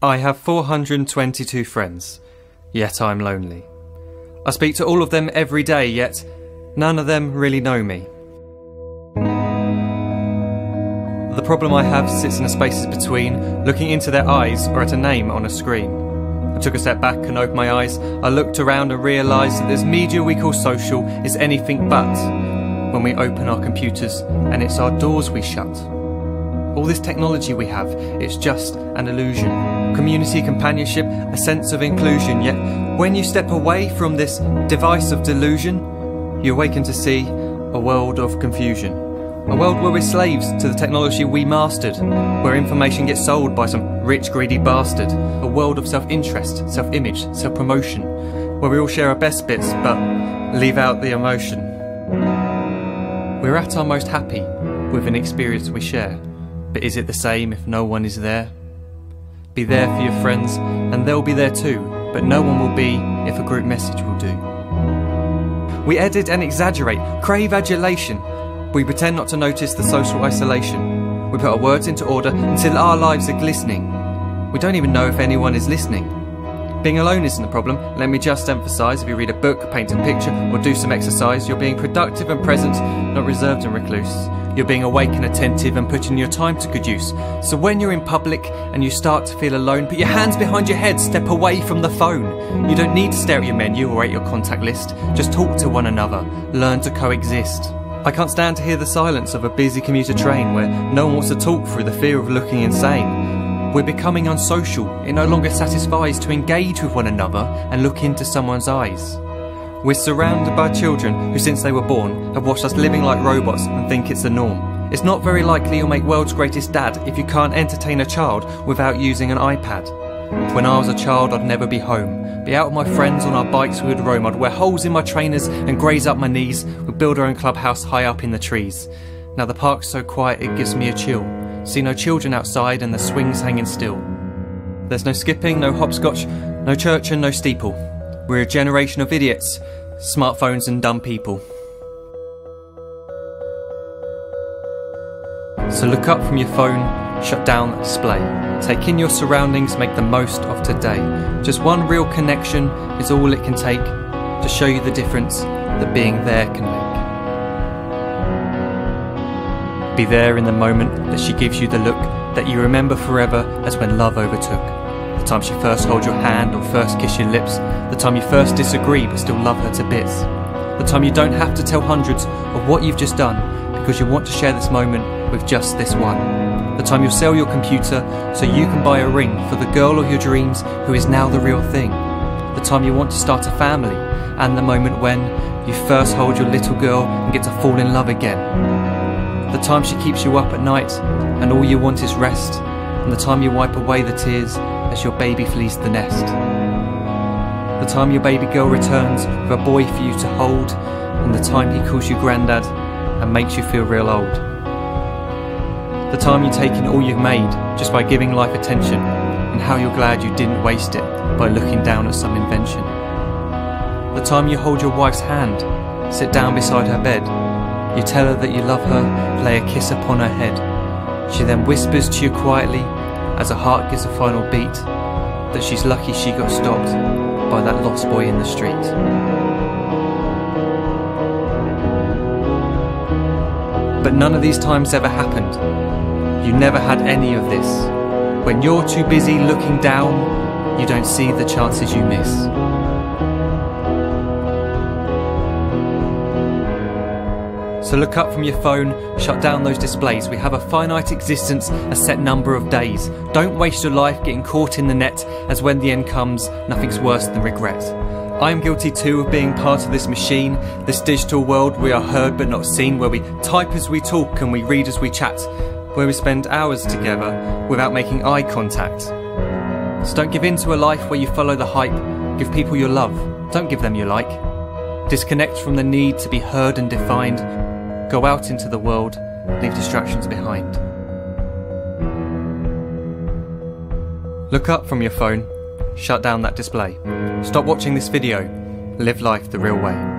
I have 422 friends, yet I'm lonely. I speak to all of them every day, yet none of them really know me. The problem I have sits in the spaces between looking into their eyes or at a name on a screen. I took a step back and opened my eyes. I looked around and realised that this media we call social is anything but when we open our computers and it's our doors we shut. All this technology we have, it's just an illusion. Community, companionship, a sense of inclusion. Yet when you step away from this device of delusion, you awaken to see a world of confusion. A world where we're slaves to the technology we mastered, where information gets sold by some rich, greedy bastard. A world of self-interest, self-image, self-promotion, where we all share our best bits but leave out the emotion. We're at our most happy with an experience we share. But is it the same if no one is there? Be there for your friends and they'll be there too, but no one will be if a group message will do. We edit and exaggerate, crave adulation. We pretend not to notice the social isolation. We put our words into order until our lives are glistening. We don't even know if anyone is listening. Being alone isn't the problem. Let me just emphasise, if you read a book, paint a picture or do some exercise, you're being productive and present, not reserved and recluse. You're being awake and attentive and putting your time to good use. So when you're in public and you start to feel alone, put your hands behind your head, step away from the phone. You don't need to stare at your menu or at your contact list. Just talk to one another, learn to coexist. I can't stand to hear the silence of a busy commuter train where no one wants to talk through the fear of looking insane. We're becoming unsocial. It no longer satisfies to engage with one another and look into someone's eyes. We're surrounded by children who, since they were born, have watched us living like robots and think it's the norm. It's not very likely you'll make world's greatest dad if you can't entertain a child without using an iPad. When I was a child, I'd never be home. Be out with my friends on our bikes, we would roam. I'd wear holes in my trainers and graze up my knees. We'd build our own clubhouse high up in the trees. Now the park's so quiet it gives me a chill. See no children outside and the swings hanging still. There's no skipping, no hopscotch, no church and no steeple. We're a generation of idiots, smartphones and dumb people. So look up from your phone, shut down the display. Take in your surroundings, make the most of today. Just one real connection is all it can take to show you the difference that being there can make. Be there in the moment that she gives you the look that you remember forever as when love overtook. The time she first holds your hand or first kiss your lips. The time you first disagree but still love her to bits. The time you don't have to tell hundreds of what you've just done because you want to share this moment with just this one. The time you'll sell your computer so you can buy a ring for the girl of your dreams who is now the real thing. The time you want to start a family, and the moment when you first hold your little girl and get to fall in love again. The time she keeps you up at night and all you want is rest, and the time you wipe away the tears as your baby flees the nest. The time your baby girl returns with a boy for you to hold, and the time he calls you granddad and makes you feel real old. The time you take in all you've made just by giving life attention, and how you're glad you didn't waste it by looking down at some invention. The time you hold your wife's hand, sit down beside her bed, you tell her that you love her, lay a kiss upon her head. She then whispers to you quietly as her heart gives a final beat that she's lucky she got stopped by that lost boy in the street. But none of these times ever happened. You never had any of this. When you're too busy looking down, you don't see the chances you miss. So look up from your phone, shut down those displays. We have a finite existence, a set number of days. Don't waste your life getting caught in the net, as when the end comes, nothing's worse than regret. I am guilty too of being part of this machine, this digital world we are heard but not seen, where we type as we talk and we read as we chat, where we spend hours together without making eye contact. So don't give in to a life where you follow the hype. Give people your love, don't give them your like. Disconnect from the need to be heard and defined. Go out into the world, leave distractions behind. Look up from your phone, shut down that display. Stop watching this video, live life the real way.